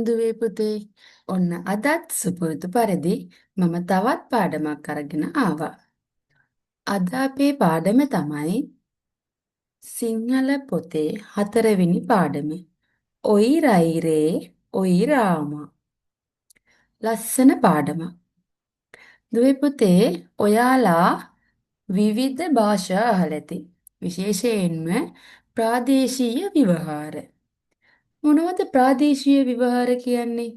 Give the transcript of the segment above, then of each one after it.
දුවේ පුතේ. ඔන්න අදත් සුපුරුදු පරිදි මම තවත් පාඩමක් අරගෙන ආවා. අද අපේ පාඩම තමයි සිංහල පොතේ 4වෙනි පාඩම. ඔයි රයිරේ ඔයි රාමා. ලස්සන පාඩමක්. දුවේ පුතේ ඔයාලා විවිධ භාෂා අහලා ඇති. විශේෂයෙන්ම ප්‍රාදේශීය ව්‍යවහාර. මොනවද ප්‍රාදේශීය ව්‍යවහාර කියන්නේ?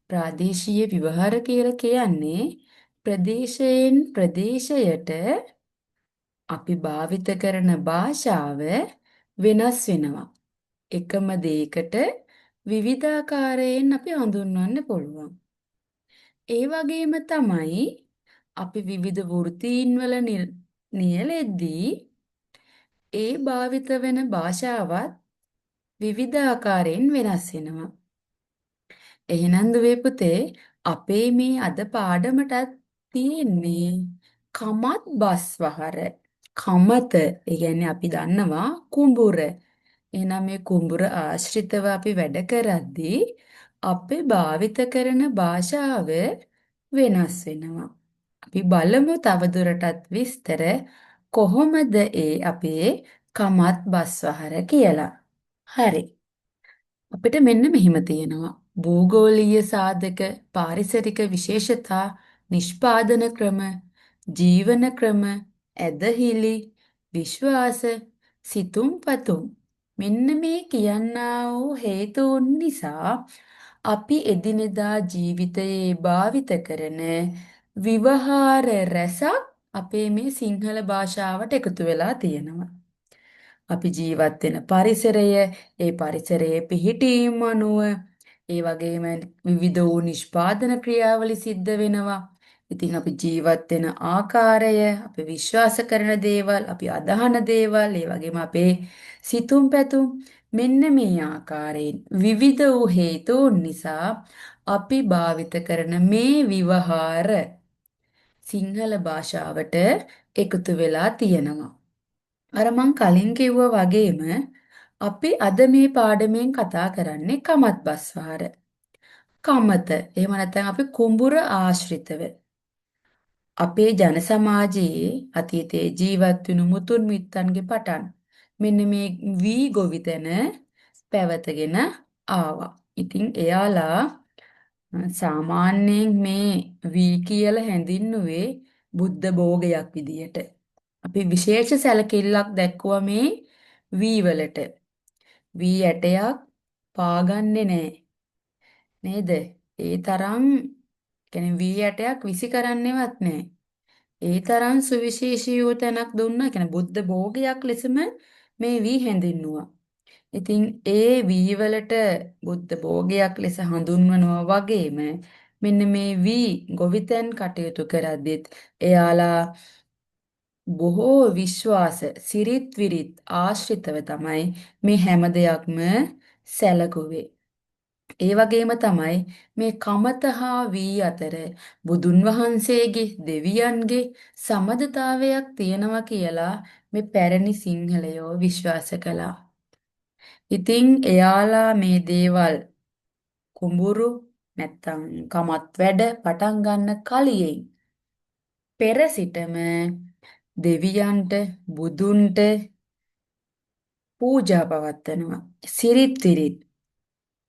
ප්‍රාදේශීය ව්‍යවහාර කියලා කියන්නේ ප්‍රදේශයෙන් ප්‍රදේශයට අපි භාවිත කරන භාෂාව වෙනස් වෙනවා. එකම දෙයකට විවිධාකාරයෙන් අපි හඳුන්වන්න පුළුවන්. ඒ වගේම තමයි අපි විවිධ වෘත්තීන් වල නියැලෙද්දී ඒ භාවිත වෙන භාෂාවත් විවිධාකාරයෙන් වෙනස් වෙනවා. එහෙනම් දුවේ පුතේ අපේ මේ අද පාඩමටත් තියෙන්නේ කමත් බස්වහර. කමත ඒ කියන්නේ අපි දන්නවා කුඹුර. එහෙනම් මේ කුඹුර ආශ්‍රිතව අපි වැඩ කරද්දී අපි භාවිත කරන භාෂාව වෙනස් වෙනවා. අපි බලමු තවදුරටත් විස්තර කොහොමද ඒ අපේ කමත් බස්වහර කියලා. හරි. අපිට මෙන්න මෙහිම තියෙනවා. භූගෝලීය සාධක, පාරිසරික විශේෂතා, නිෂ්පාදන ක්‍රම, ජීවන ක්‍රම, ඇදහිලි, විශ්වාස, සිතුම්පතුම්. මෙන්න මේ කියන්නා වූ හේතුන් නිසා අපි එදිනෙදා ජීවිතයේ භාවිත කරන විවහාර රැසක් අපේ මේ සිංහල භාෂාවට එකතු වෙලා තියෙනවා. අපි ජීවත් වෙන පරිසරය, ඒ පරිසරයේ පිහිටීම් අනුව, ඒ වගේම විවිධ වූ නිෂ්පාදන ක්‍රියාවලි සිද්ධ වෙනවා. ඉතින් අපි ජීවත් වෙන ආකාරය, අපි විශ්වාස කරන දේවල්, අපි අදහන දේවල්, ඒ වගේම අපේ සිතුම් පැතුම් මෙන්න මේ ආකාරයෙන් විවිධ වූ හේතුන් නිසා අපි භාවිත කරන මේ විවහාර සිංහල භාෂාවට එකතු වෙලා තියෙනවා. අර මං කලින් කිව්වා වගේම අපි අද මේ පාඩමෙන් කතා කරන්නේ කමත් බස්වාර. කමත. එහෙම නැත්නම් අපි කුඹුර ආශ්‍රිතව. අපේ ජන සමාජයේ අතීතයේ ජීවත් වුණු මුතුන් මිත්තන්ගේ පටන් මෙන්න මේ වී ගොවිතැන පැවතගෙන ආවා. ඉතින් එයාලා සාමාන්‍යයෙන් මේ වී කියලා හැඳින්නුවේ බුද්ධ භෝගයක් විදියට. අපි විශේෂ සැලකිල්ලක් දැක්වුවා මේ වී වලට. වී ඇටයක් පාගන්නේ නැහැ. නේද? ඒ තරම් කියන්නේ වී ඇටයක් විසි කරන්නේවත් නැහැ. ඒ තරම් සුවිශේෂී වූ තැනක් දුන්නා. කියන්නේ බුද්ධ භෝගයක් ලෙසම මේ වී හැඳින්නුවා. ඉතින් ඒ වී වලට බුද්ධ භෝගයක් ලෙස හඳුන්වනවා වගේම මෙන්න මේ වී ගොවිතැන් කටයුතු කරද්දිත් එයාලා බොහෝ විශ්වාස සිරිත් විරිත් ආශ්‍රිතව තමයි මේ හැම දෙයක්ම සැලකුවේ. ඒ වගේම තමයි මේ කමත හා වී අතර බුදුන් වහන්සේගේ දෙවියන්ගේ සමදතාවයක් තියෙනවා කියලා මේ පැරණි සිංහලයෝ විශ්වාස කළා. ඉතින් එයාලා මේ දේවල් කුඹුරු නැත්තම් කමත් වැඩ පටන් ගන්න කලියෙන් පෙර සිටම දෙවියන්ට බුදුන්ට පූජා පවත්වනවා. සිරිත් විරිත්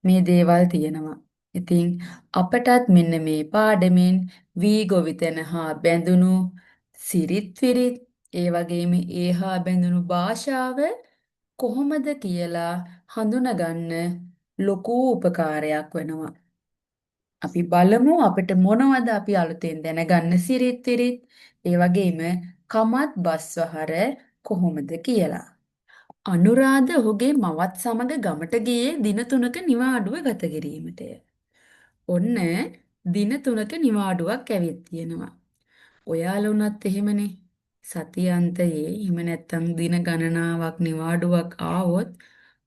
මේ දේවල් තියෙනවා. ඉතින් අපටත් මෙන්න මේ පාඩමෙන් වී ගොවිතැන හා බැඳුණු සිරිත් විරිත් ඒ වගේම ඒ හා බැඳුණු භාෂාව කොහොමද කියලා හඳුනගන්න ලොකු උපකාරයක් වෙනවා. අපි බලමු අපිට මොනවද අපි අලුතෙන් දැනගන්න සිරිත් විරිත් ඒ වගේම කමත් බස්වහර කොහොමද කියලා. අනුරාධ ඔහුගේ මවත් සමග ගමට ගියේ දින 3ක නිවාඩුව ගත කිරීමටය. ඔන්න දින 3ක නිවාඩුවක් ඇවිත් තියෙනවා. ඔයාලා උනත් එහෙමනේ. සතියන්තයේ එහෙම නැත්තම් දින ගණනාවක් නිවාඩුවක් ආවොත්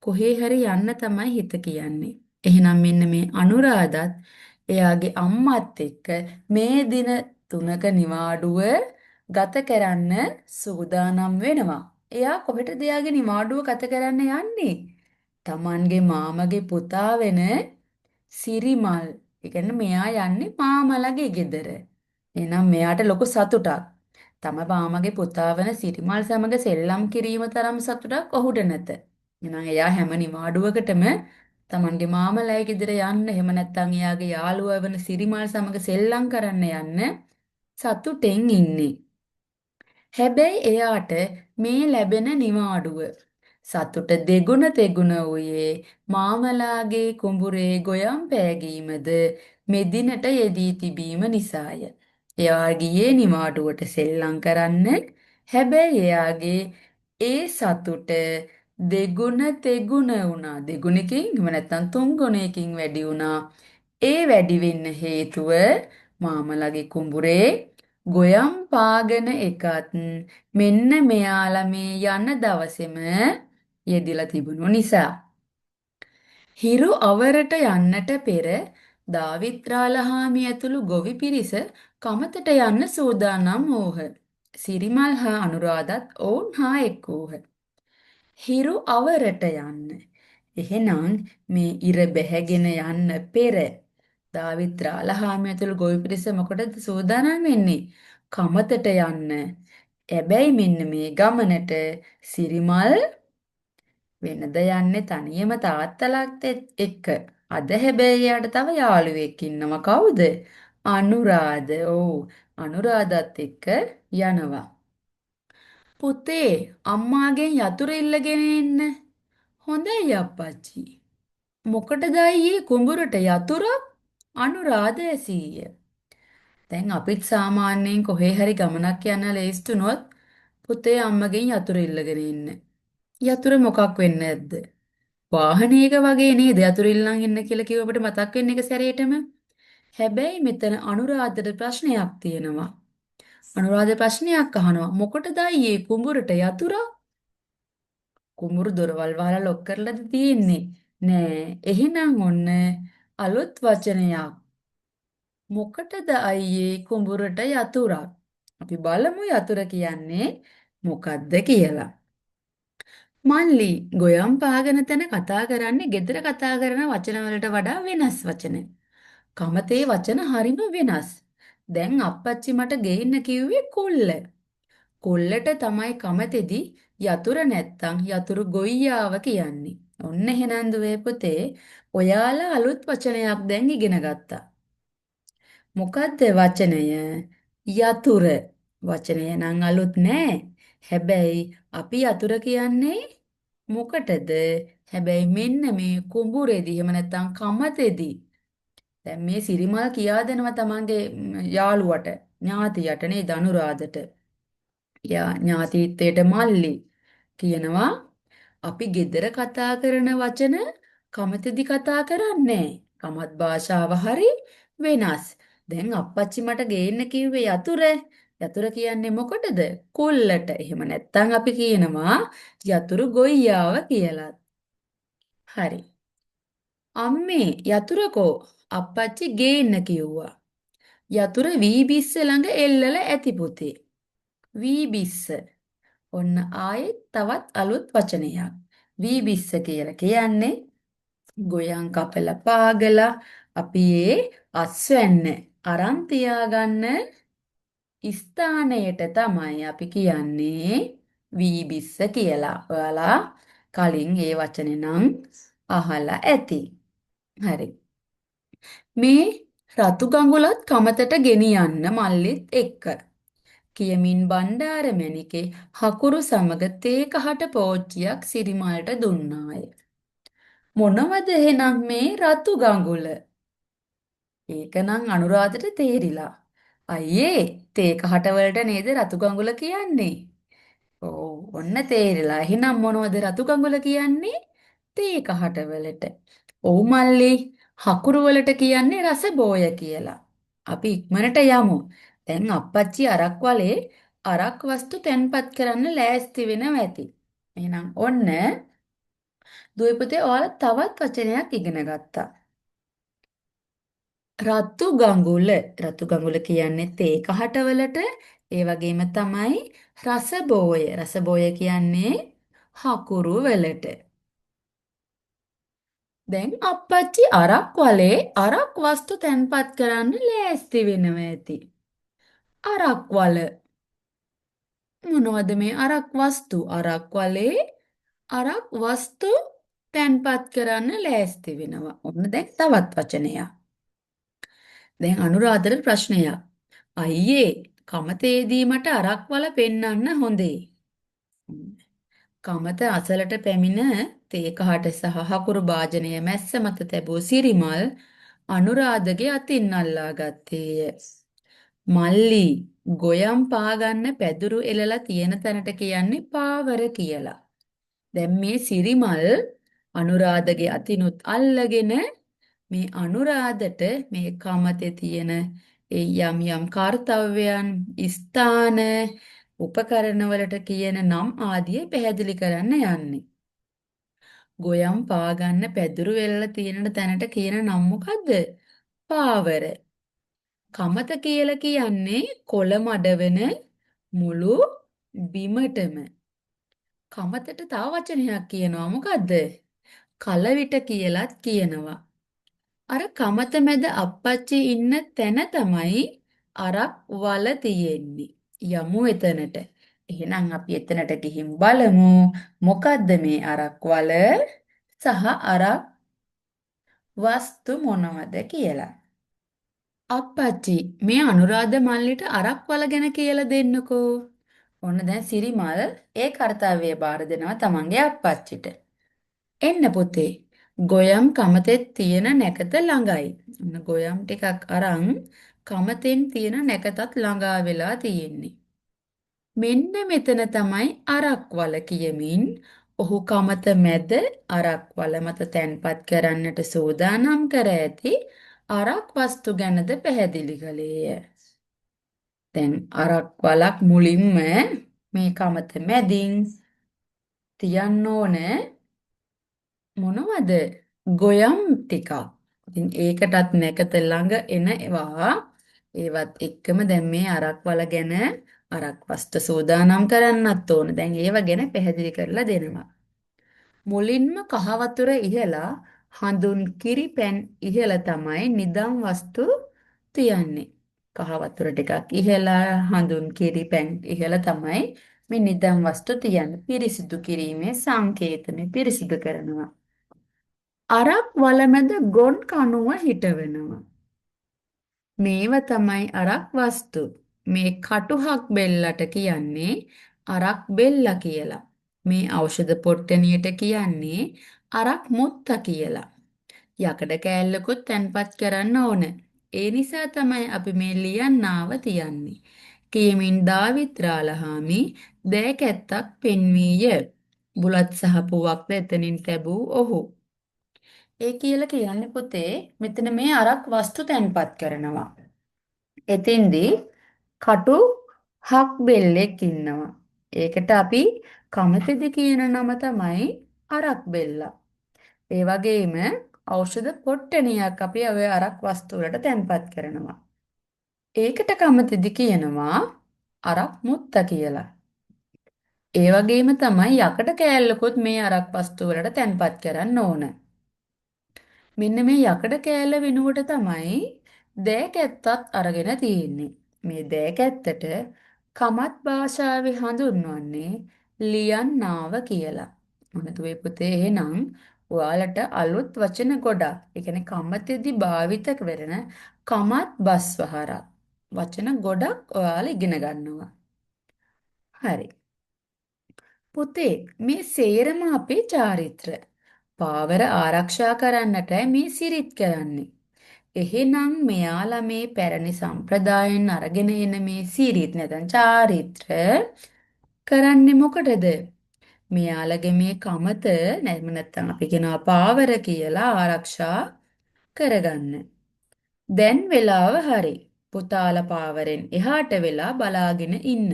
කොහේ හරි යන්න තමයි හිත කියන්නේ. එහෙනම් මෙන්න මේ අනුරාධත් එයාගේ අම්මත් එක්ක මේ දින 3ක නිවාඩුව ගත කරන්න සූදානම් වෙනවා. එයා කොහෙටද එයාගේ නිවාඩුව ගත කරන්න යන්නේ? Tamanගේ මාමගේ පුතා වෙන සිරිමල්. ඒ කියන්නේ මෙයා යන්නේ මාමලගේ ගෙදර. එහෙනම් මෙයාට ලොකු සතුටක්. තම මාමගේ පුතා වන සිරිමල් සමග සෙල්ලම් කිරීම තරම් සතුටක් ඔහුට නැත. එහෙනම් එයා හැම නිවාඩුවකටම තමන්ගේ මාමලයි ගෙදර යන්න, එහෙම නැත්නම් එයාගේ යාළුවා වන සිරිමල් සමග සෙල්ලම් කරන්න යන්න සතුටෙන් ඉන්නේ. හැබැයි එයාට මේ ලැබෙන නිවාඩුව සතුට දෙගුණ තෙගුණ වූයේ මාමලාගේ කුඹුරේ ගොයම් පෑගීමද මෙදිනට යෙදී තිබීම නිසාය. එයා ගියේ නිවාඩුවට සෙල්ලම් කරන්න. හැබැයි එයාගේ ඒ සතුට දෙගුණ තෙගුණ වුණා. දෙගුණකින් එහෙම නැත්නම් තුන් ගුණයකින් වැඩි වුණා. ඒ වැඩි වෙන්න හේතුව මාමලගේ කුඹුරේ ගොයම් පාගන එකත් මෙන්න මෙයාලා මේ යන දවසේම යෙදිලා තිබුණු නිසා. හිරු අවරට යන්නට පෙර දාවිත් රාළහාමි ඇතුළු ගොවි පිරිස කමතට යන්න සූදානම් වූහ. සිරිමල් හා අනුරාධත් ඔවුන් හා එක් වූහ. හිරු අවරට යන්න. එහෙනම් මේ ඉර බැහැගෙන යන්න පෙර දාවිත් රාළහාමි ඇතුළු ගොවි පිරිස මොකටද සූදානම් වෙන්නේ? කමතට යන්න. හැබැයි මෙන්න මේ ගමනට සිරිමල් වෙනද යන්නේ තනියම තාත්තලාත් එක්ක. අද හැබැයි එයාට තව යාළුවෙක් ඉන්නවා. කවුද? අනුරාධ. ඔව්. අනුරාධත් එක්ක යනවා. පුතේ අම්මාගෙන් යතුරු ඉල්ලගෙන එන්න. හොඳයි අප්පච්චි. මොකටද අයියේ කුඹුරට යතුරක්? අනුරාධ ඇසීය. දැන් අපිත් සාමාන්‍යයෙන් කොහේ හරි ගමනක් යන්න ලෑස්තුනොත් පුතේ අම්මගෙන් යතුරු ඉල්ලගෙන ඉන්න. යතුරු මොකක් වෙන්නේ නැද්ද? වාහනයක වගේ නේද යතුරු ඉල්ලන් ඉන්න කියලා කිව්ව අපිට මතක් වෙන එක සැරේටම. හැබැයි මෙතන අනුරාධට ප්‍රශ්නයක් තියෙනවා. අනුරාධ ප්‍රශ්නයක් අහනවා. මොකටද අයියේ කුඹුරට යතුරක්? කුඹුරු දොරවල් වහලා ලොක් කරලාද තියෙන්නේ? නෑ. එහෙනම් ඔන්න අලුත් වචනයක්. මොකටද අයියේ කුඹුරට යතුරක්? අපි බලමු යතුර කියන්නේ මොකක්ද කියලා. මල්ලි ගොයම් පාගන තැන කතා කරන්නේ ගෙදර කතා කරන වචන වලට වඩා වෙනස් වචන. කමතේ වචන හරිම වෙනස්. දැන් අප්පච්චි මට ගේන්න කිව්වේ කුල්ල. කොල්ලට තමයි කමතේදී යතුර නැත්තම් යතුරු ගොයියාව කියන්නේ. ඔන්න එහෙනම් දුවේ පුතේ ඔයාලා අලුත් වචනයක් දැන් ඉගෙන ගත්තා. මොකද්ද වචනය? යතුර. වචනය නම් අලුත් නෑ. හැබැයි අපි යතුර කියන්නේ මොකටද? හැබැයි මෙන්න මේ කුඹුරේදී එහෙම නැත්නම් කමතේදී. දැන් මේ සිරිමල් කියා දෙනවා තමන්ගේ යාළුවට ඥාතියට නේද අනුරාධට. ඥාතිත්වයට මල්ලි කියනවා අපි ගෙදර කතා කරන වචන කමතේදී කතා කරන්නේ. කමත් භාෂාව හරි වෙනස්. දැන් අප්පච්චි මට ගේන්න කිව්වේ යතුර. යතුර කියන්නේ මොකටද? කොල්ලට. එහෙම නැත්නම් අපි කියනවා යතුරු ගොයියාව කියලා. හරි. අම්මේ යතුරකෝ අප්පච්චි ගේන්න කිව්වා. යතුර වී බිස්ස ළඟ එල්ලලා ඇති පුතේ. වී බිස්ස. ඔන්න ආයෙත් තවත් අලුත් වචනයක්. වී බිස්ස කියලා කියන්නේ ගොයන් කපලා පාගලා අපි ඒ අස්වැන්න අරන් තියාගන්න ස්ථානයට තමයි අපි කියන්නේ වී බිස්ස කියලා. ඔයාලා කලින් ඒ වචනේ නම් අහලා ඇති. හරි. මේ රතු ගඟුලත් කමතට ගෙනියන්න මල්ලිත් එක්ක. කියමින් බණ්ඩාර මැණිකේ හකුරු සමග තේ කහට පෝච්චියක් සිරිමල්ට දුන්නාය. මොනවද එහෙනම් මේ රතු ගඟුල? ඒකනම් අනුරාධට තේරිලා. අයියේ තේ කහට වලට නේද රතු ගඟුල කියන්නේ? ඔව් ඔන්න තේරිලා. එහෙනම් මොනවද රතු ගඟුල කියන්නේ? තේ කහට වලට. ඔව් මල්ලි හකුරු වලට කියන්නේ රස බෝය කියලා. අපි ඉක්මනට යමු. දැන් අප්පච්චි අරක් වලේ අරක් වස්තු තැන්පත් කරන්න ලෑස්ති වෙනවා ඇති. එහෙනම් ඔන්න දුවේ පුතේ ඔයාලා තවත් වචනයක් ඉගෙන ගත්තා. රතු ගඟුල. රතු ගඟුල කියන්නේ තේ කහට වලට ඒ වගේම තමයි රස බෝය. රස බෝය කියන්නේ හකුරු වලට. දැන් අප්පච්චි අරක් වලේ අරක් වස්තු තැන්පත් කරන්න ලෑස්ති වෙනවා ඇති. අරක් වල මොනවද මේ අරක් වස්තු? අරක් වලේ අරක් වස්තු තැන්පත් කරන්න ලෑස්ති වෙනවා. ඔන්න දැන් තවත් වචනයක්. දැන් අනුරාධට ප්‍රශ්නයක්. අයියේ කමතේදී මට අරක් වල පෙන්වන්න හොඳේ. කමත අසලට පැමිණ තේ කහට සහ හකුරු භාජනය මැස්ස මත තැබූ සිරිමල් අනුරාධගේ අතින් අල්ලා ගත්තේය. මල්ලි ගොයම් පාගන්න පැදුරු එලලා තියෙන තැනට කියන්නේ පාවර කියලා. දැන් මේ සිරිමල් අනුරාධගේ අතිනුත් අල්ලගෙන මේ අනුරාධට මේ කමතේ තියෙන ඒ යම් යම් කාර්තව්‍යයන් ස්ථාන උපකරණ වලට කියන නම් ආදිය පැහැදිලි කරන්න යන්නේ. ගොයම් පාගන්න පැදුරු වෙල්ල තියෙන තැනට කියන නම් මොකද්ද? පාවර. කමත කියලා කියන්නේ කොළ මඩවන මුළු බිමටම. කමතට තව වචනයක් කියනවා මොකද්ද? කලවිට කියලාත් කියනවා. අර කමත මැද අප්පච්චි ඉන්න තැන තමයි අරක් වල තියෙන්නේ. යමු එතනට. එහෙනම් අපි එතනට ගිහින් බලමු මොකද්ද මේ අරක් වල සහ අරක් වස්තු මොනවද කියලා. අප්පච්චි මේ අනුරාධ මල්ලිට අරක් වල ගැන කියලා දෙන්නකෝ. ඔන්න දැන් සිරිමල් ඒ කාර්යය බාර දෙනවා තමන්ගේ අප්පච්චිට. එන්න පුතේ. ගොයම් කමතෙත් තියෙන නැකත ළඟයි. ඔන්න ගොයම් ටිකක් අරන් කමතෙන් තියෙන නැකතත් ළඟා වෙලා තියෙන්නේ. මෙන්න මෙතන තමයි අරක් වල කියමින් ඔහු කමත මැද අරක් වල මත තැන්පත් කරන්නට සූදානම් කර ඇති අරක් වස්තු ගැනද පැහැදිලි කළේය. දැන් අරක් වලක් මුලින්ම මේ කමත මැදින් තියන්න ඕන මොනවද? ගොයම් ටිකක්. ඉතින් ඒකටත් නැකත ළඟ එන ඒවත් එක්කම දැන් මේ අරක් වල ගැන අරක් වස්තු සූදානම් කරන්නත් ඕන. දැන් ඒව ගැන පැහැදිලි කරලා දෙනවා. මුලින්ම කහ වතුර ඉහලා හඳුන් කිරි පැන් ඉහළ තමයි නිදන් වස්තු තියන්නේ. කහ වතුර ටිකක් ඉහලා හඳුන් කිරි පැන් ඉහළ තමයි මේ නිදන් වස්තු තියන්නේ. පිරිසිදු කිරීමේ සංකේතනේ පිරිසිදු කරනවා. අරක් වලමැද ගොන් කණුව හිටවෙනවා. මේව තමයි අරක් වස්තු. මේ කටුහක් බෙල්ලට කියන්නේ අරක් බෙල්ල කියලා. මේ ඖෂධ පොට්ටනියට කියන්නේ අරක් මුත්ත කියලා. යකඩ කෑල්ලකුත් තැන්පත් කරන්න ඕන. ඒ නිසා තමයි අපි මේ ලියන්නාව තියන්නේ. කියමින් දාවිත් රාලහාමි දෑකැත්තක් පෙන්වීය. බුලත් සහ පුවක්ද එතනින් තැබූ ඔහු. ඒ කියලා කියන්නේ පුතේ මෙතන මේ අරක් වස්තු තැන්පත් කරනවා. එතෙන්දී කටු හක් බෙල්ලෙක් ඉන්නවා. ඒකට අපි කමතෙදි කියන නම තමයි අරක් බෙල්ලා. ඒ වගේම ඖෂධ පොට්ටනියක් අපි ඔය අරක් වස්තු වලට තැන්පත් කරනවා. ඒකට කමතෙදි කියනවා අරක් මුත්ත කියලා. ඒ වගේම තමයි යකඩ කෑල්ලකුත් මේ අරක් වස්තු වලට තැන්පත් කරන්න ඕන. මෙන්න මේ යකඩ කෑල්ල වෙනුවට තමයි දෑකැත්තත් අරගෙන තියෙන්නේ. මේ දෑකැත්තට කමත් භාෂාවේ හඳුන්වන්නේ ලියන්නාව කියලා. මොනතුවේ පුතේ එහෙනම් ඔයාලට අලුත් වචන ගොඩක්. ඒ කියන්නේ කමතේදී භාවිත කරන කමත් බස්වහරක්. වචන ගොඩක් ඔයාලා ඉගෙන ගන්නවා. හරි. පුතේ මේ සේරම අපේ චාරිත්‍ර. පාවර ආරක්ෂා කරන්නටයි මේ සිරිත් කරන්නේ. එහෙනම් මෙයාලා මේ පැරණි සම්ප්‍රදායෙන් අරගෙන එන මේ සිරිත් නැත්නම් චාරිත්‍ර කරන්නේ මොකටද? මෙයාලගේ මේ කමත නැත්නම් අපි කියනවා පාවර කියලා ආරක්ෂා කරගන්න. දැන් වෙලාව හරි. පුතාලා පාවරෙන් එහාට වෙලා බලාගෙන ඉන්න.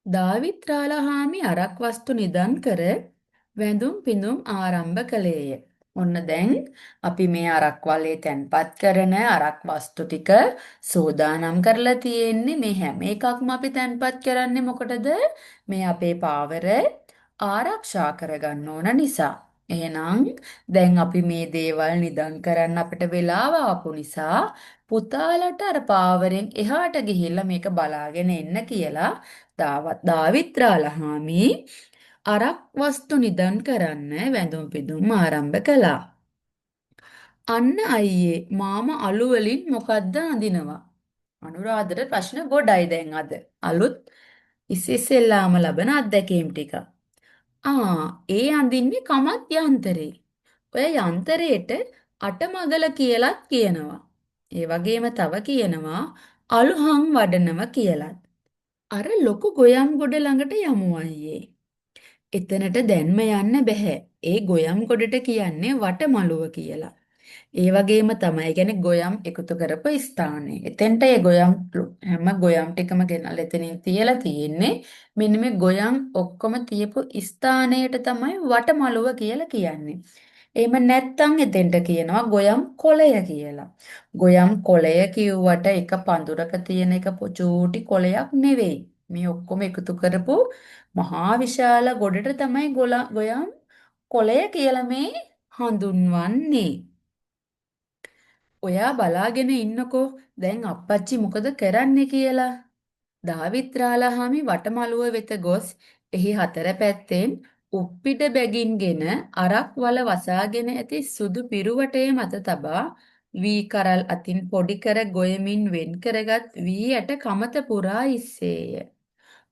දාවිත් රාලහාමි අරක් වස්තු නිදන් කර වැඳුම් පිඳුම් ආරම්භ කළේය. ඔන්න දැන් අපි මේ අරක් වලේ තැන්පත් කරන අරක් වස්තු ටික සූදානම් කරලා තියෙන්නේ මේ හැම එකක්ම අපි තැන්පත් කරන්නේ මොකටද? මේ අපේ පාවර ආරක්ෂා කරගන්න ඕන නිසා. එහෙනම් දැන් අපි මේ දේවල් නිදන් කරන්න අපිට වෙලාව ආපු නිසා පුතාලට අර පාවරෙන් එහාට ගිහිල්ලා මේක බලාගෙන එන්න කියලා දාවිත්‍රාලහාමි අරක් වස්තු නිදන් කරන්න වැඳුම් පිදුම් ආරම්භ කළා. අන්න අයියේ මාමා අලු වලින් මොකද්ද අඳිනවා? අනුරාධට ප්‍රශ්න ගොඩයි දැන් අද. අලුත් ඉස්සෙල්ලාම ලබන අත්දැකීම් ටික. ඒ අඳින්නේ කමත් යන්තරේ. ඔය යන්තරේට අටමගල කියලත් කියනවා. ඒ වගේම තව කියනවා අලුහං වඩනව කියලත්. අර ලොකු ගොයම් ගොඩ ළඟට යමු අයියේ. එතනට දැන්ම යන්න බැහැ. ඒ ගොයම් ගොඩට කියන්නේ වටමළුව කියලා. ඒ වගේම තමයි. ඒ කියන්නේ ගොයම් එකතු කරපු ස්ථානේ. එතෙන්ට ඒ ගොයම් හැම ගොයම් ටිකම ගෙනල්ලා එතනින් තියලා තියෙන්නේ. මෙන්න මේ ගොයම් ඔක්කොම තියපු ස්ථානයට තමයි වටමළුව කියලා කියන්නේ. එහෙම නැත්නම් එතෙන්ට කියනවා ගොයම් කොළය කියලා. ගොයම් කොළය කිව්වට එක පඳුරක තියෙන එක චූටි කොළයක් නෙවෙයි. මේ ඔක්කොම එකතු කරපු මහා විශාල ගොඩට තමයි ගොයම් කොළය කියලා මේ හඳුන්වන්නේ. ඔයා බලාගෙන ඉන්නකෝ දැන් අප්පච්චි මොකද කරන්නේ කියලා. දාවිත්‍රාලහාමි වටමළුව වෙත ගොස් එහි හතර පැත්තෙන් උප්පිට බැගින්ගෙන අරක් වල වසාගෙන ඇති සුදු පිරුවටය මත තබා වී කරල් අතින් පොඩි කර ගොයමින් වෙන් කරගත් වී ඇට කමත පුරා ඉස්සේය.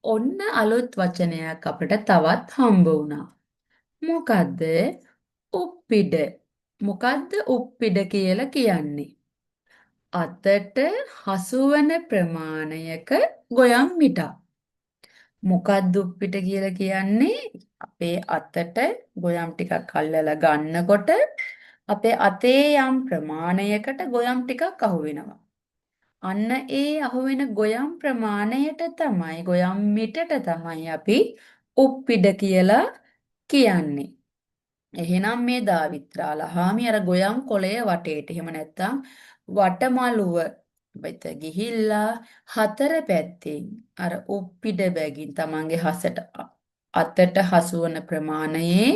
ඔන්න අලුත් වචනයක් අපිට තවත් හම්බ වුණා. මොකද්ද? උප්පිඩ. මොකද්ද උප්පිඩ කියලා කියන්නේ? අතට හසුවන ප්‍රමාණයක ගොයම් මිටක්. මොකක්ද උප්පිට කියලා කියන්නේ? අපේ අතට ගොයම් ටිකක් අල්ලලා ගන්නකොට අපේ අතේ යම් ප්‍රමාණයකට ගොයම් ටිකක් අහු වෙනවා. අන්න ඒ අහුවෙන ගොයම් ප්‍රමාණයට තමයි ගොයම් මිටට තමයි අපි උප්පිඩ කියලා කියන්නේ. එහෙනම් මේ දාවිත්‍රාලහාමි අර ගොයම් කොළය වටේට එහෙම නැත්නම් වටමළුව වෙත ගිහිල්ලා හතර පැත්තෙන් අර උප්පිඩ බැගින් තමන්ගේ අතට හසුවන ප්‍රමාණයේ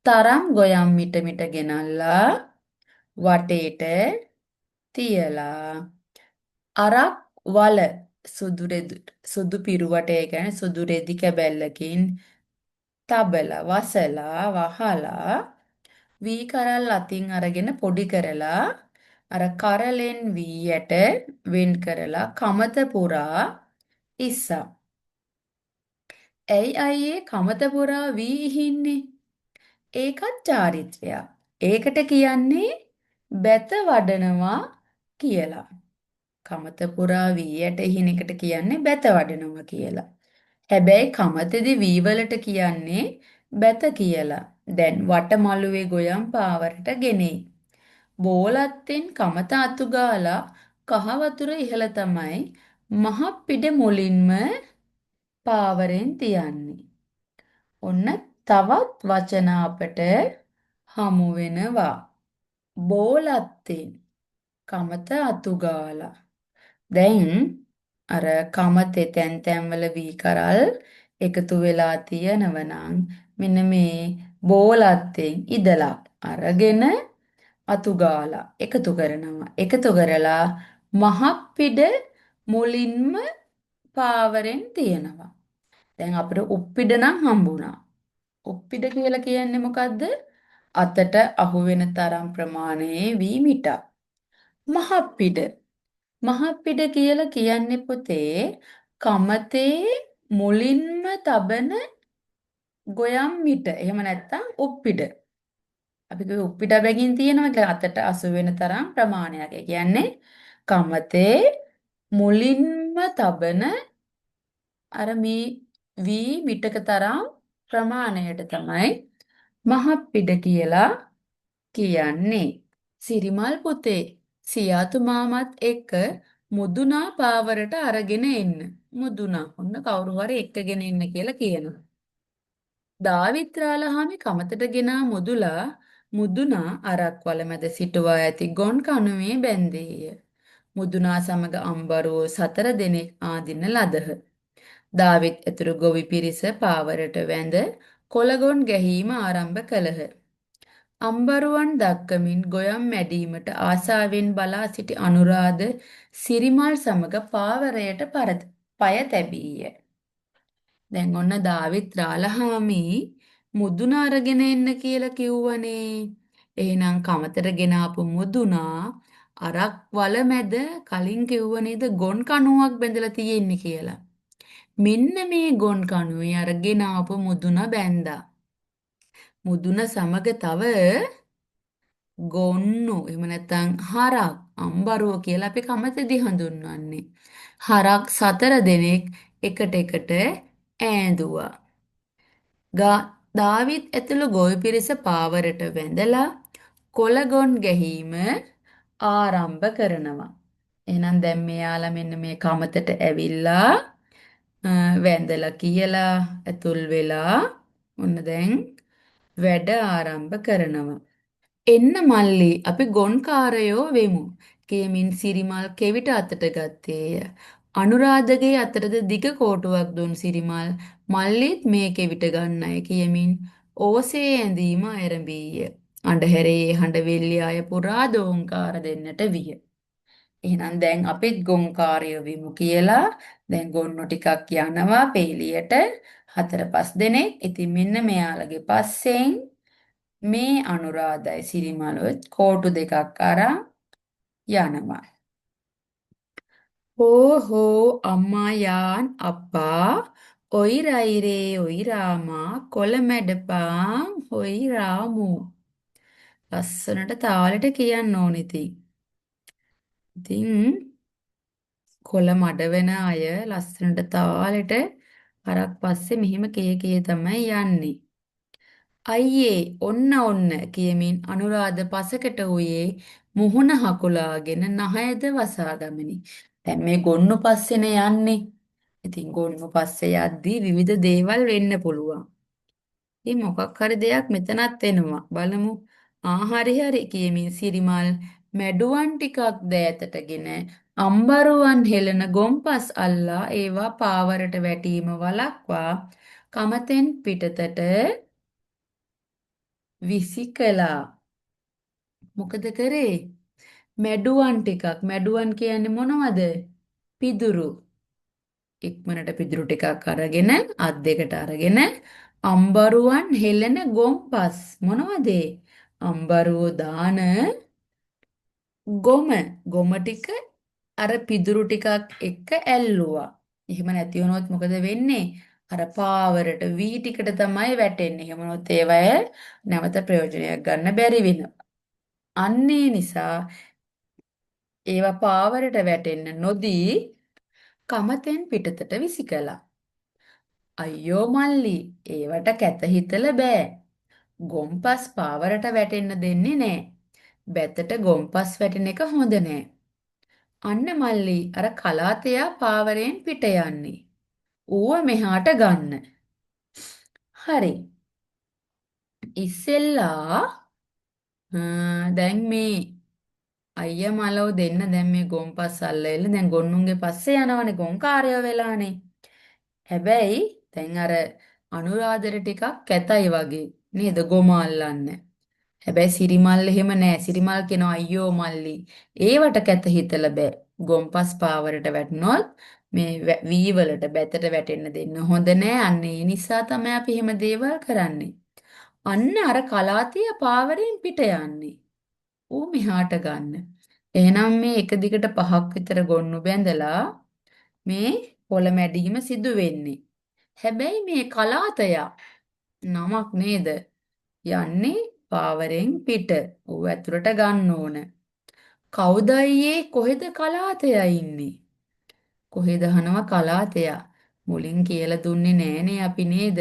තරම් ගොයම් මිට ගෙනල්ලා වටේට තියලා අරක් වල සුදු පිරුවට ඒ කියන්නේ සුදු රෙදි කැබැල්ලකින් තබලා වසලා වහලා වී කරල් අතින් අරගෙන පොඩි කරලා අර කරලෙන් වී යට වෙන් කරලා කමත පුරා ඉස්සා. ඇයි අයියේ කමත පුරා වී ඉහින්නේ? ඒකත් චාරිත්‍රයක්. ඒකට කියන්නේ බැත වඩනවා කියලා. කමත පුරා වී යට ඉහින එකට කියන්නේ බැත වඩනවා කියලා. හැබැයි කමතේදී වී වලට කියන්නේ බැත කියලා. දැන් වටමළුවේ ගොයම් පාවරට ගෙනෙයි. බෝලත්තෙන් කමත අතු ගාලා කහ වතුර ඉහළ තමයි මහ පිඩ මුලින්ම පාවරෙන් තියන්නේ. ඔන්න තවත් වචන අපට හමු වෙනවා. බෝලත්තෙන් කමත අතු ගාලා. දැන් අර කමතේ තැන් තැන්වල වී කරල් එකතු වෙලා තියෙනව නම් මෙන්න මේ බෝලත්තෙන් ඉදලා අරගෙන අතු ගාලා එකතු කරනවා. එකතු කරලා මහප්පිඩ මුලින්ම පාවරෙන් තියනවා. දැන් අපිට උප්පිඩ නම් හම්බුණා. උප්පිඩ කියලා කියන්නේ මොකද්ද? අතට අහු වෙන තරම් ප්‍රමාණයේ වී මිටක්. මහප්පිඩ. මහප්පිඩ කියලා කියන්නේ පුතේ කමතේ මුලින්ම තබන ගොයම් මිට. එහෙම නැත්නම් උප්පිඩ. අපි කිව්වේ උප්පිඩ බැගින් තියෙනවා කියලා අතට අසු වෙන තරම් ප්‍රමාණයක්. ඒ කියන්නේ කමතේ මුලින්ම තබන අර මේ වී මිටක තරම් ප්‍රමාණයට තමයි මහප්පිඩ කියලා කියන්නේ. සිරිමල් පුතේ සියාතු මාමත් එක්ක මුදුනා පාවරට අරගෙන එන්න. මුදුනා. ඔන්න කවුරු හරි එක්කගෙන එන්න කියලා කියනවා. දාවිත්‍රාලහාමි කමතට ගෙනා මුදුනා අරක් වල මැද සිටුවා ඇති ගොන් කණුවේ බැන්දේය. මුදුනා සමග අම්බරුවෝ 4 දෙනෙක් ආදින ලදහ. දාවිත් ඇතුළු ගොවි පිරිස පාවරට වැඳ කොළගොන් ගැහිම ආරම්භ කළහ. අම්බරුවන් දක්කමින් ගොයම් මැඩීමට ආසාවෙන් බලා සිටි අනුරාධ සිරිමල් සමග පාවරයට පය තැබීය. දැන් ඔන්න දාවිත් රාලහාමි මුදුන අරගෙන එන්න කියලා කිව්වනේ. එහෙනම් කමතට ගෙනාපු මුදුනා අරක් වල මැද කලින් කිව්ව නේද ගොන් කණුවක් බැඳලා තියෙන්නේ කියලා. මෙන්න මේ ගොන් කණුවේ අර ගෙනාපු මුදුන බැඳා. මුදුන සමග තව ගොන්නු එහෙම නැත්නම් හරක් අම්බරුව කියලා අපි කමතේදී හඳුන්වන්නේ. හරක් 4 දෙනෙක් එකට ඈඳුවා. දාවිත් ඇතුළු ගොවි පිරිස පාවරට වැඳලා කොළගොන් ගැහිම ආරම්භ කරනවා. එහෙනම් දැන් මෙයාලා මෙන්න මේ කමතට ඇවිල්ලා වැඳලා කියලා ඇතුල් වෙලා ඔන්න දැන් වැඩ ආරම්භ කරනවා. එන්න මල්ලි අපි ගොන්කාරයෝ වෙමු. කියමින් සිරිමල් කෙවිට අතට ගත්තේය. අනුරාධගේ අතටද දිග කෝටුවක් දුන් සිරිමල් මල්ලිත් මේ කෙවිට ගන්නයි කියමින් ඕසේ ඇඳීම ආරම්භීය. අඳුරේ හඬ වෙල්ලි අය පුරා දෝංකාර දෙන්නට විය. එහෙනම් දැන් අපිත් ගොන්කාරයෝ වෙමු කියලා දැන් ගොන්නු ටිකක් යනවා පෙළියට 4-5 දෙනෙක්. ඉතින් මෙන්න මෙයාලගේ පස්සෙන් මේ අනුරාධයි සිරිමලොත් කෝටු දෙකක් අරන් යනවා. හෝ අම්මා යාන් අප්පා ඔයි රයිරේ ඔයි රාමා කොළ මැඩපාන් හොයි රාමු. ලස්සනට තාලෙට කියන්න ඕනේ ඉතින්. ඉතින් කොළ මඩ වෙන අය ලස්සනට තාලෙට අරක් පස්සේ මෙහිම කේ තමයි යන්නේ. අයියේ ඔන්න ඔන්න කියමින් අනුරාධ පසකට වූයේ මුහුණ හකුලාගෙන නහයද වසා ගමනි. දැන් මේ ගොන්නු පස්සේනේ යන්නේ. ඉතින් ගොන්නු පස්සේ යද්දී විවිධ දේවල් වෙන්න පුළුවන්. ඉතින් මොකක් හරි දෙයක් මෙතනත් වෙනවා. බලමු. හරි කියමින් සිරිමල් මැඩුවන් ටිකක් දෑතටගෙන අම්බරුවන් හෙළන ගොම්පස් අල්ලා ඒවා පාවරට වැටීම වළක්වා කමතෙන් පිටතට විසි කළා. මොකද කරේ? මැඩුවන් ටිකක්. මැඩුවන් කියන්නේ මොනවද? පිදුරු. ඉක්මනට පිදුරු ටිකක් අරගෙන අත් දෙකට අරගෙන අම්බරුවන් හෙළන ගොම්පස් මොනවද? අම්බරුව දාන ගොම ටික අර පිදුරු ටිකක් එක්ක ඇල්ලුවා. එහෙම නැති වුණොත් මොකද වෙන්නේ? අර පාවරට වී ටිකට තමයි වැටෙන්නේ. එහෙම වුණොත් ඒවය නැවත ප්‍රයෝජනයක් ගන්න බැරි වෙනවා. අන්නේ නිසා ඒවා පාවරට වැටෙන්න නොදී කමතෙන් පිටතට විසිකලා. අයියෝ මල්ලි ඒවට කැත හිතල බෑ. ගොම්පස් පාවරට වැටෙන්න දෙන්නේ නෑ. බැතට ගොම්පස් වැටෙන එක හොඳ නෑ. අන්න මල්ලි අර කලාතයා පාවරයෙන් පිට යන්නේ. ඌව මෙහාට ගන්න. හරි. ඉස්සෙල්ලා දැන් මේ අයියා මලව දෙන්න දැන් මේ ගොම්පස් අල්ලලා දැන් ගොන්නුන්ගේ පස්සේ යනවනේ ගොන්කාරයෝ වෙලානේ. හැබැයි දැන් අර අනුරාධර ටිකක් කැතයි වගේ නේද ගොම අල්ලන්න. හැබැයි සිරිමල් එහෙම නෑ. සිරිමල් කියනවා අයියෝ මල්ලි. ඒවට කැත හිතලා බෑ. ගොම්පස් පාවරට වැටුනොත් මේ වී වලට බැතට වැටෙන්න දෙන්න හොඳ නෑ. අන්න ඒ නිසා තමයි අපි එහෙම දේවල් කරන්නේ. අන්න අර කලාතිය පාවරෙන් පිට යන්නේ. ඌ මෙහාට ගන්න. එහෙනම් මේ එක දිගට 5ක් විතර ගොන්නු බැඳලා මේ පොළ මැඩීම සිදු වෙන්නේ. හැබැයි මේ කලාතයා නමක් නේද? යන්නේ පාවරෙන් පිට. ඌ ඇතුළට ගන්න ඕන. කවුද අයියේ කොහෙද කලාතයා ඉන්නේ? කොහෙද අහනවා කලාතයා. මුලින් කියලා දුන්නේ නෑනේ අපි නේද?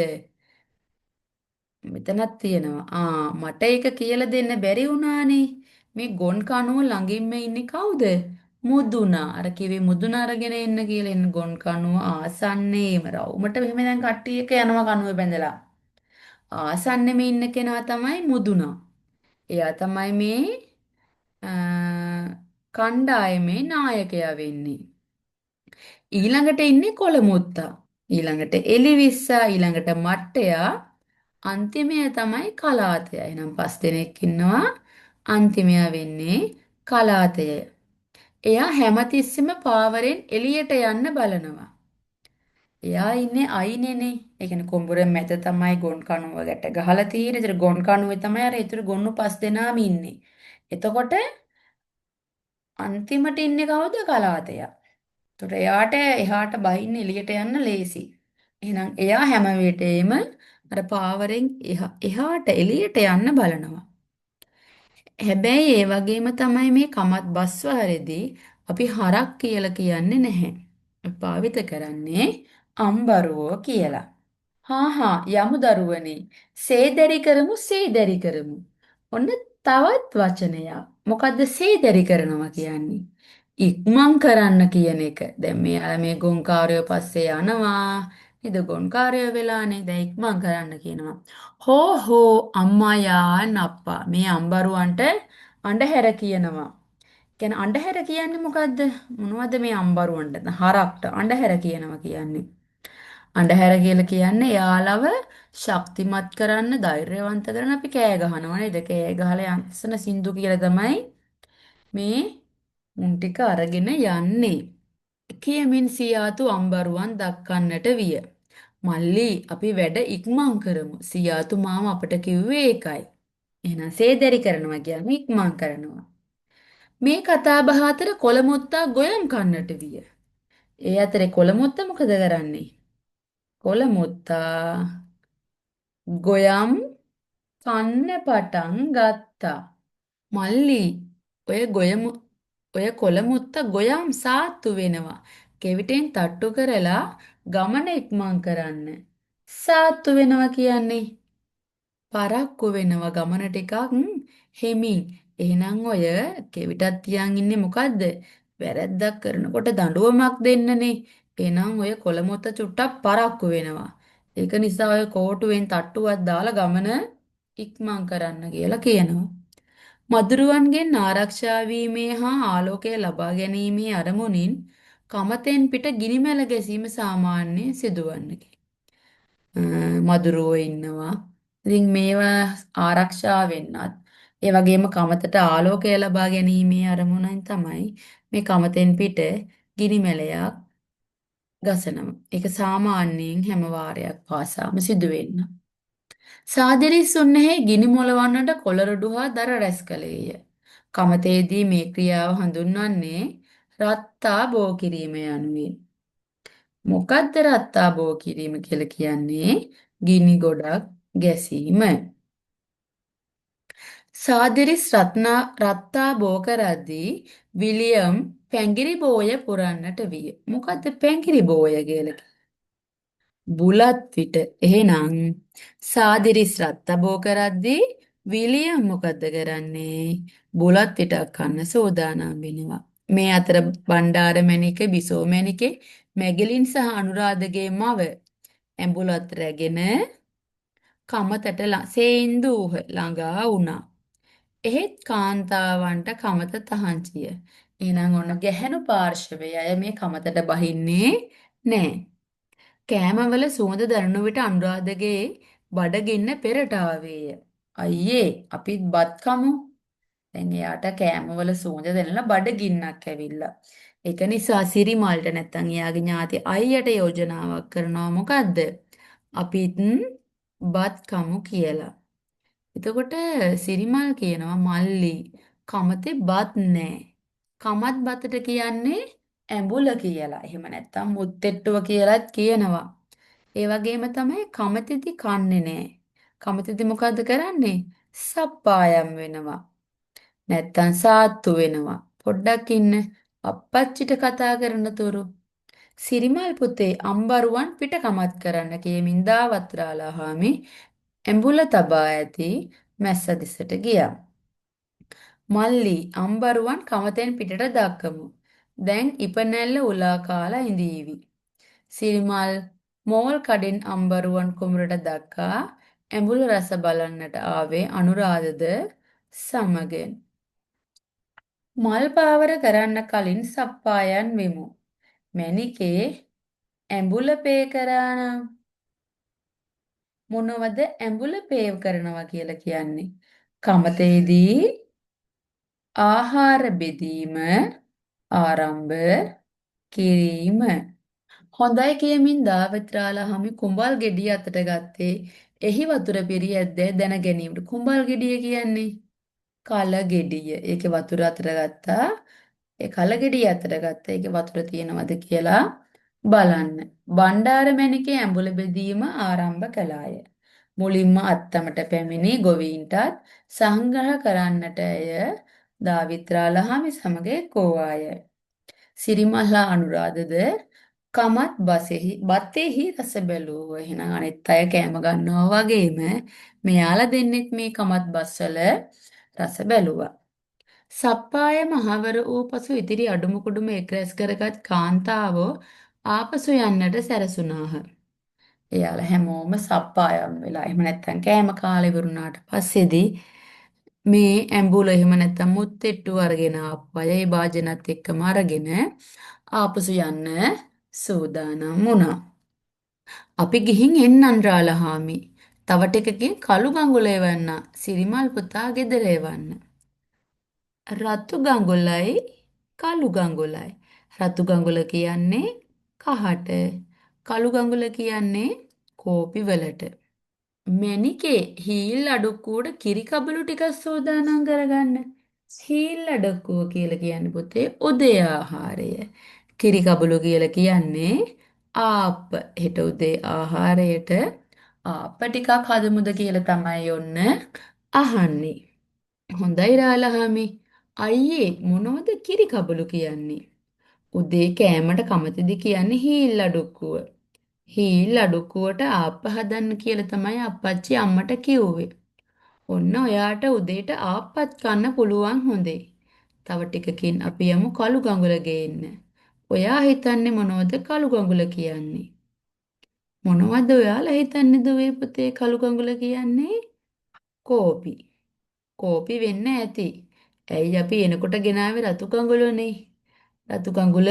මෙතනක් තියෙනවා. මට ඒක කියලා දෙන්න බැරි වුණානේ. මේ ගොන් කණුව ළඟින්ම ඉන්නේ කවුද? මුදුනා. අර කිව්වේ මුදුනා අරගෙන එන්න කියලා එන්න ගොන් කණුව ආසන්නේම රවුමට මෙහෙම දැන් කට්ටිය එක යනවා කණුවේ බැඳලා. ආසන්නෙම ඉන්න කෙනා තමයි මුදුනා. එයා තමයි මේ අ, කණ්ඩායමේ නායකයා වෙන්නේ. ඊළඟට ඉන්නේ කොළමුත්තා. ඊළඟට එලිවිස්සා ඊළඟට මට්ටයා අන්තිමය තමයි කලාතය. එහෙනම් 5 දෙනෙක් ඉන්නවා. අන්තිමයා වෙන්නේ කලාතය. එයා හැමතිස්සෙම පාවරෙන් එළියට යන්න බලනවා. එයා ඉන්නේ අයිනේනේ. ඒ කියන්නේ කුඹුරෙන් මැද තමයි ගොන් කණුව ගැට ගහලා තියෙන්නේ. ඒතර ගොන් කණුවේ තමයි අර ඊටු ගොන්නු 5 දෙනාම ඉන්නේ. එතකොට අන්තිමට ඉන්නේ කවුද? කලාතයා. එතකොට එයාට එහාට බහින්න එළියට යන්න ලේසි. එහෙනම් එයා හැම වෙලේම අර පාවරෙන් එහාට එළියට යන්න බලනවා. හැබැයි ඒ වගේම තමයි මේ කමත් බස්වාරෙදී අපි හරක් කියලා කියන්නේ නැහැ. පාවිත කරන්නේ අම්බරුවෝ කියලා. හා හා යමු දරුවනේ. සේදරි කරමු සේදරි කරමු. ඔන්න තවත් වචනයක්. මොකද්ද සේදරි කරනවා කියන්නේ? ඉක්මන් කරන්න කියන එක. දැන් මෙයාලා මේ ගොන්කාරයෝ පස්සේ යනවා. නේද ගොන්කාරයෝ වෙලානේ. දැන් ඉක්මන් කරන්න කියනවා. හෝ හෝ අම්මා යාන් අප්පා. මේ අම්බරුවන්ට අඬහැර කියනවා. කියන්නේ අඬහැර කියන්නේ මොකද්ද? මොනවද මේ අම්බරුවන්ට? හරක්ට අඬහැර කියනවා කියන්නේ. අන්ධහැර කියලා කියන්නේ එයාලව ශක්තිමත් කරන්න, ධෛර්යවන්ත කරන්න අපි කෑ ගහනවා නේද? කෑ ගහලා යන්සන සින්දු කියලා තමයි මේ මුන් ටික අරගෙන යන්නේ. කියමින් සියාතු අම්බරුවන් දක්කන්නට විය. මල්ලි අපි වැඩ ඉක්මන් කරමු. සියාතු මාම අපට කිව්වේ ඒකයි. එහෙනම් සේදරි කරනවා කියන්නේ ඉක්මන් කරනවා. මේ කතා බහ අතර කොළමුත්තා ගොයම් කන්නට විය. ඒ අතරේ කොළමුත්තා මොකද කරන්නේ? කොළමුත්තා ගොයම් කන්න පටන් ගත්තා. මල්ලි ඔය ඔය කොළමුත්ත ගොයම් සාත්තු වෙනවා. කෙවිතෙන් තට්ටු කරලා ගමන ඉක්මන් කරන්න. සාත්තු වෙනවා කියන්නේ පරක්කු වෙනවා ගමන ටිකක් හෙමින්. එහෙනම් ඔය කෙවිතක් තියන් ඉන්නේ මොකද්ද? වැරැද්දක් කරනකොට දඬුවමක් දෙන්නනේ. එහෙනම් ඔය කොළමුත්ත චුට්ටක් පරක්කු වෙනවා. ඒක නිසා ඔය කෝටුවෙන් තට්ටුවක් දාලා ගමන ඉක්මන් කරන්න කියලා කියනවා. මදුරුවන්ගෙන් ආරක්ෂා වීමේ හා ආලෝකය ලබා ගැනීමේ අරමුණින් කමතෙන් පිට ගිනිමැල ගැසීම සාමාන්‍යයෙන් සිදුවන්නකි. මදුරුවෝ ඉන්නවා. ඉතින් මේවා ආරක්ෂා වෙන්නත් ඒ වගේම කමතට ආලෝකය ලබා ගැනීමේ අරමුණෙන් තමයි මේ කමතෙන් පිට ගිනිමැලයක් ගසනවා. ඒක සාමාන්‍යයෙන් හැම වාරයක් පාසාම සිදු වෙන්න. සාදිරිස් උන්නැහේ ගිනි මොලවන්නට කොළරොඩු හා දර රැස් කළේය. කමතේදී මේ ක්‍රියාව හඳුන්වන්නේ රත්තා බෝ කිරීම යනුවෙන්. මොකද්ද රත්තා බෝ කිරීම කියලා කියන්නේ? ගිනි ගොඩක් ගැසීම. සාදිරිස් රත්තා බෝ කරද්දී විලියම් පැංගිරි බෝය පුරන්නට විය. මොකද්ද පැංගිරි බෝය කියලා? බුලත් විට එහෙනම් සාදිරිස් රත්තරබෝ කරද්දී විලියම් මොකද්ද කරන්නේ? බුලත් විටක් කන්න සෝදානම් වෙනවා. මේ අතර බණ්ඩාර මැණික බිසෝ මැණිකේ මැගලින් සහ අනුරාධගේ මව ඇඹුලත් රැගෙන කමතට සේන්දූහ ළඟා වුණා. එහෙත් කාන්තාවන්ට කමත තහංචිය. එහෙනම් ඔන්න ගැහැණු පාර්ශවයේ අය මේ කමතට බහින්නේ නැහැ. කෑමවල සුවඳ දැනුණු විට අනුරාධගේ බඩගින්න පෙරට ආවේය. අයියේ අපිත් බත් කමු. දැන් එයාට කෑමවල සුවඳ දැනලා බඩගින්නක් ඇවිල්ලා. ඒක නිසා සිරිමල්ට නැත්තම් එයාගේ ඥාති අයියට යෝජනාවක් කරනවා මොකද්ද? අපිත් බත් කමු කියලා. එතකොට සිරිමල් කියනවා මල්ලි කමතේ බත් නෑ. කමත් බතට කියන්නේ ඇඹුල කියලා. එහෙම නැත්තම් මුත්තෙට්ටුව කියලාත් කියනවා. ඒ වගේම තමයි කමතෙදි කන්නේ නෑ. කමතෙදි මොකද්ද කරන්නේ? සප්පායම් වෙනවා. නැත්තම් සාත්තු වෙනවා. පොඩ්ඩක් ඉන්න අප්පච්චිට කතා කරන තුරු සිරිමල් පුතේ අම්බරුවන් පිට කමත් කරන්න කියමින් දාවත්‍රාලාහාමි ඇඹුල තබා ඇති මැස්ස දෙසට ගියා. මල්ලි අම්බරුවන් කමතෙන් පිටට දක්කමු. දැන් ඉපනැල්ල උලා කාලා ඉඳීවි. සිරිමල් මෝල් කඩෙන් අම්බරුවන් කුමරට දක්කා ඇඹුල් රස බලන්නට ආවේ අනුරාධද සමගෙන්. මල් පාවර කරන්න කලින් සප්පායන් වෙමු. මැණිකේ ඇඹුල පේ කරා නම් මොනවද ඇඹුල පේව් කරනවා කියලා කියන්නේ? කමතේදී ආහාර බෙදීම ආරම්භ කිරීම. හොඳයි කියමින් දාවිත්‍රාලහාමි කුඹල් ගෙඩිය අතට ගත්තේ. එහි වතුර පිරී ඇද්දැයි දැන ගැනීමට කුඹල් ගෙඩිය කියන්නේ කල ගෙඩිය. ඒකේ වතුර අතට ගත්තා. ඒ කල ගෙඩිය අතට ගත්තා. ඒකේ වතුර තියෙනවද කියලා බලන්න. බණ්ඩාර මැණිකේ ඇඹුල බෙදීම ආරම්භ කළාය. මුලින්ම අත්තමට පැමිණි ගොවීන්ටත් සංග්‍රහ කරන්නට ඇය දාවිත්‍රාලහාමි සමග එක්වූවාය. සිරිමල්ලා අනුරාධද කමත් බතෙහි රස බැලූව. එහෙනම් අනිත් අය කෑම ගන්නවා වගේම මෙයාලා දෙන්නෙත් මේ කමත් බස්වල රස බැලුවා. සප්පාය මහවර වූ පසු ඉතිරි අඩුම කුඩුම එක් රැස් කරගත් කාන්තාවෝ ආපසු යන්නට සැරසුණාහ. එයාලා හැමෝම සප්පායම් වෙලා එහෙම නැත්තම් කෑම කාලේ වුණාට පස්සේදී මේ ඇඹුල එහෙම නැත්තම් මුත්තෙට්ටු අරගෙන ආපු අය ඒ වාජනත් එක්කම අරගෙන ආපසු යන්න සූදානම් වුණා. අපි ගිහින් එන්නම් රාලහාමි. තව ටිකකින් කළු ගඟුල එවන්න. සිරිමල් පුතා ගෙදර එවන්න. රතු ගඟුලයි කළු ගඟුලයි. රතු ගඟුල කියන්නේ කහට. කළු ගඟුල කියන්නේ කෝපි වලට. මැණිකේ හීල් අඩුක්කුවට කිරි කබලු ටිකක් සූදානම් කරගන්න. හීල් අඩුක්කුව කියලා කියන්නේ පුතේ උදේ ආහාරය. කිරි කබලු කියලා කියන්නේ ආප්ප. හෙට උදේ ආහාරයට ආප්ප ටිකක් හදමුද කියලා තමයි ඔන්න අහන්නේ. හොඳයි රාලහාමි. අයියේ මොනවද කිරි කබලු කියන්නේ? උදේ කෑමට කමතිද කියන්නේ හීල් අඩුක්කුව. හීල් අඩුක්කුවට ආප්ප හදන්න කියලා තමයි අප්පච්චි අම්මට කිව්වේ. ඔන්න ඔයාට උදේට ආප්පත් කන්න පුළුවන් හොඳේ. තව ටිකකින් අපි යමු කළු ගඟුල ගේන්න. ඔයා හිතන්නේ මොනවද කළු ගඟුල කියන්නේ? මොනවද ඔයාලා හිතන්නේ දුවේ පුතේ කළු ගඟුල කියන්නේ? කෝපි. කෝපි වෙන්න ඇති. ඇයි අපි එනකොට ගෙනාවේ රතු කඟුලනේ. රතු කඟුල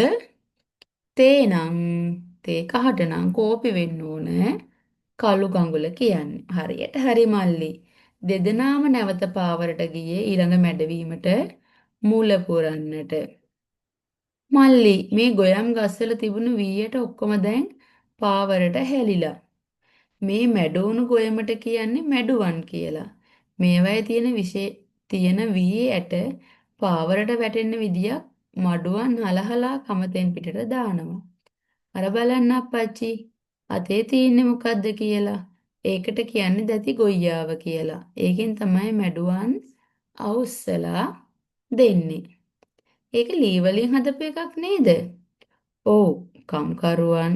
තේ නම් තේ කහට නම් කෝපි වෙන්න ඕන කළු කඟුල කියන්නේ. හරියට හරි මල්ලි. දෙදෙනාම නැවත පාවරට ගියේ ඊළඟ මැඩවීමට මුල පුරන්නට. මල්ලි මේ ගොයම් ගස්වල තිබුණු වීයට ඔක්කොම දැන් පාවරට හැලිලා. මේ මැඩවුණු ගොයමට කියන්නේ මැඩුවන් කියලා. මේවයේ තියෙන වී ඇට පාවරට වැටෙන්න විදියක් මඩුවන් හලහලා කමතෙන් පිටට දානවා. අර බලන්න අප්පච්චි අතේ තියෙන්නේ මොකද්ද කියලා. ඒකට කියන්නේ දැති ගොයියාව කියලා. ඒකෙන් තමයි මැඩුවන් අවුස්සලා දෙන්නේ. ඒක ලී වලින් හදපු එකක් නේද? ඔව් කම්කරුවන්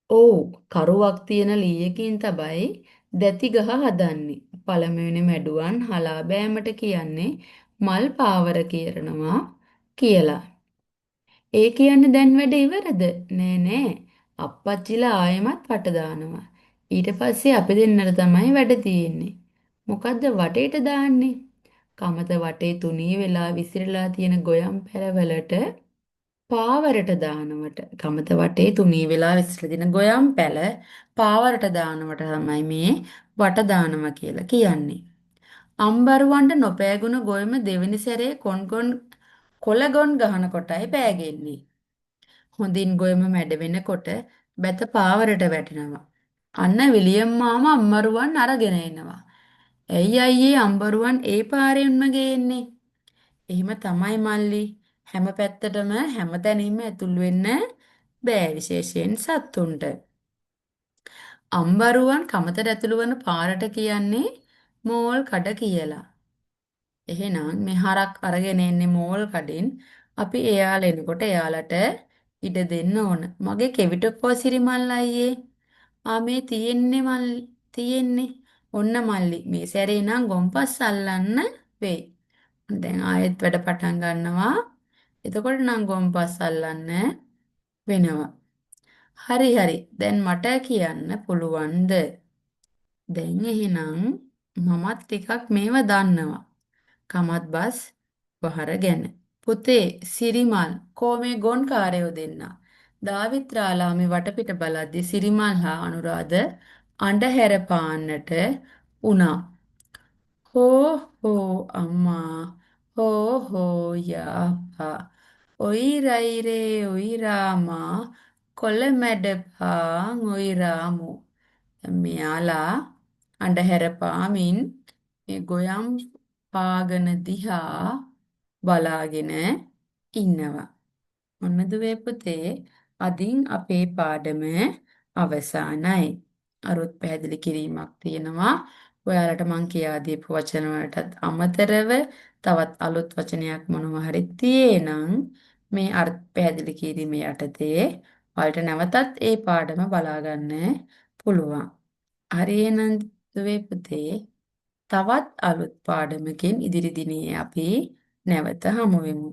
ඔව් කරුවක් තියෙන ලීයකින් තමයි දැති ගහ හදන්නේ. පළමුවෙනි මැඩුවන් හලා බෑමට කියන්නේ මල් පාවර කියනවා කියලා. ඒ කියන්නේ දැන් වැඩ ඉවරද? නෑ නෑ. අප්පච්චිලා ආයෙමත් වට දානවා. ඊට පස්සේ අපි දෙන්නට තමයි වැඩ තියෙන්නේ. මොකද්ද වටේට දාන්නේ? කමත වටේ තුනී වෙලා විසිරලා තියෙන ගොයම් පැලවලට පාවරට දානවට. කමත වටේ තුනී වෙලා විසිරලා තියෙන ගොයම් පැල පාවරට දානවට තමයි මේ වට දානවා කියලා කියන්නේ. අම්බරුවන්ට නොපෑගුණ ගොයම දෙවෙනි සැරේ කොළගොන් ගහන කොටයි පෑගෙන්නේ. හොඳින් ගොයම මැඩ වෙනකොට බැත පාවරට වැටෙනවා. අන්න විලියම් මාමා අම්මරුවන් අරගෙන එනවා. ඇයි අයියේ අම්බරුවන් ඒ පාරෙන්ම ගේන්නේ? එහෙම තමයි මල්ලි. හැම පැත්තටම හැම තැනින්ම ඇතුල් වෙන්න බෑ විශේෂයෙන් සත්තුන්ට. අම්බරුවන් කමතට ඇතුළු වන පාරට කියන්නේ මෝල් කඩ කියලා. එහෙනම් මේ හරක් අරගෙන එන්නේ මෝල් කඩින් අපි එයාලා එනකොට එයාලට ඉඩ දෙන්න ඕන. මගේ කෙවිතකෝ සිරිමල් අයියේ. මේ තියෙන්නේ. ඔන්න මල්ලි මේ සැරේ නම් ගොම්පස් අල්ලන්න වෙයි. දැන් ආයෙත් වැඩ පටන් ගන්නවා. එතකොට නම් ගොම්පස් අල්ලන්න වෙනවා. හරි හරි. දැන් මට කියන්න පුළුවන්ද? දැන් එහෙනම් මමත් ටිකක් මේව දන්නවා. කමත් බස් වහර ගැන. පුතේ සිරිමල් කොමේ ගොන්කාරයෝ දෙන්නා. දාවිත්‍රාලාමේ වටපිට බලද්දි සිරිමල් හා අනුරාධ අඳුර පාන්නට වුණා. හෝ හෝ අම්මා හෝ හෝ යාපා ඔයිරයිරේ ඔයිරාමා කොළමැඩපා ඔයිරාමු මෙයාලා අඳුර පාමින් මේ ගොයම් පාගන දිහා බලාගෙන ඉන්නවා. ඔන්න දුවේ පුතේ අදින් අපේ පාඩම අවසానයි. අරුත් පැහැදිලි කිරීමක් තියෙනවා. ඔයාලට මං කියා දීපු වචන වලටත් අමතරව තවත් අලුත් වචනයක් මොනවා හරි තියෙනම් මේ අර්ථ පැහැදිලි කිරීම යටතේ ඔයාලට නැවතත් ඒ පාඩම බලා ගන්න පුළුවන්. හරි එහෙනම් දුවේ පුතේ තවත් අලුත් පාඩමකින් ඉදිරි දිනේ අපි නැවත හමු වෙමු.